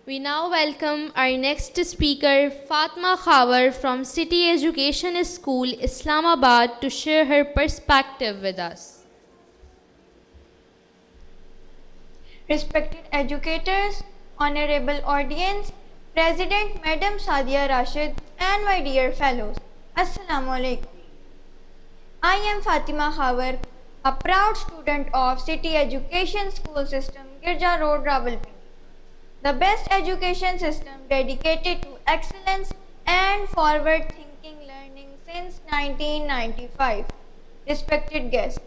We now welcome our next speaker, Fatma Khawar from City Education School, Islamabad, to share her perspective with us. Respected educators, honorable audience, President Madam Sadia Rashid, and my dear fellows, Assalamu alaikum. I am Fatima Khawar, a proud student of City Education School System, Girja Road, Rawalpindi. The best education system dedicated to excellence and forward-thinking learning since 1995. Respected guests,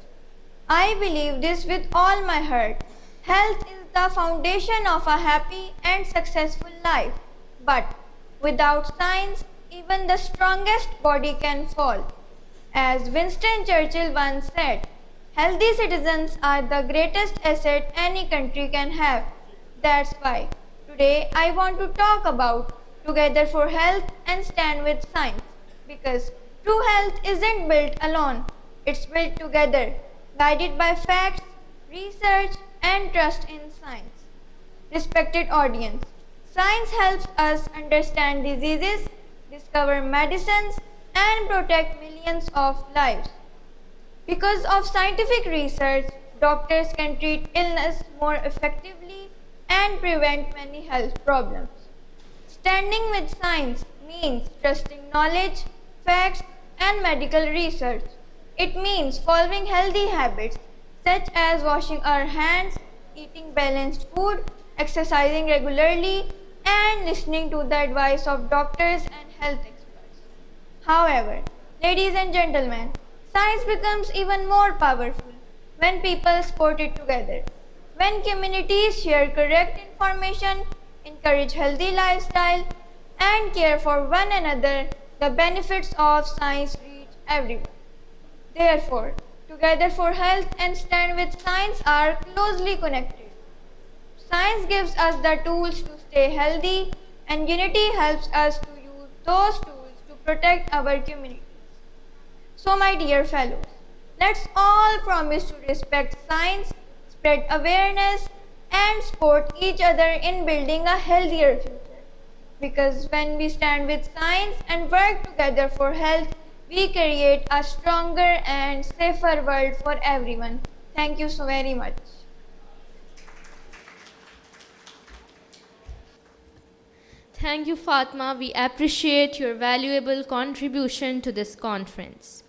I believe this with all my heart. Health is the foundation of a happy and successful life. But without science, even the strongest body can fall. As Winston Churchill once said, healthy citizens are the greatest asset any country can have. That's why today I want to talk about Together for Health and Stand with Science. Because true health isn't built alone, it's built together, guided by facts, research, and trust in science. Respected audience, science helps us understand diseases, discover medicines, and protect millions of lives. Because of scientific research, doctors can treat illness more effectively and prevent many health problems. Standing with science means trusting knowledge, facts, and medical research. It means following healthy habits such as washing our hands, eating balanced food, exercising regularly, and listening to the advice of doctors and health experts. However, ladies and gentlemen, science becomes even more powerful when people support it together. When communities share correct information, encourage healthy lifestyle, and care for one another, the benefits of science reach everyone. Therefore, Together for Health and Stand with Science are closely connected. Science gives us the tools to stay healthy, and unity helps us to use those tools to protect our communities. So, my dear fellows, let's all promise to respect science, spread awareness, and support each other in building a healthier future. Because when we stand with science and work together for health, we create a stronger and safer world for everyone. Thank you so very much. Thank you, Fatma. We appreciate your valuable contribution to this conference.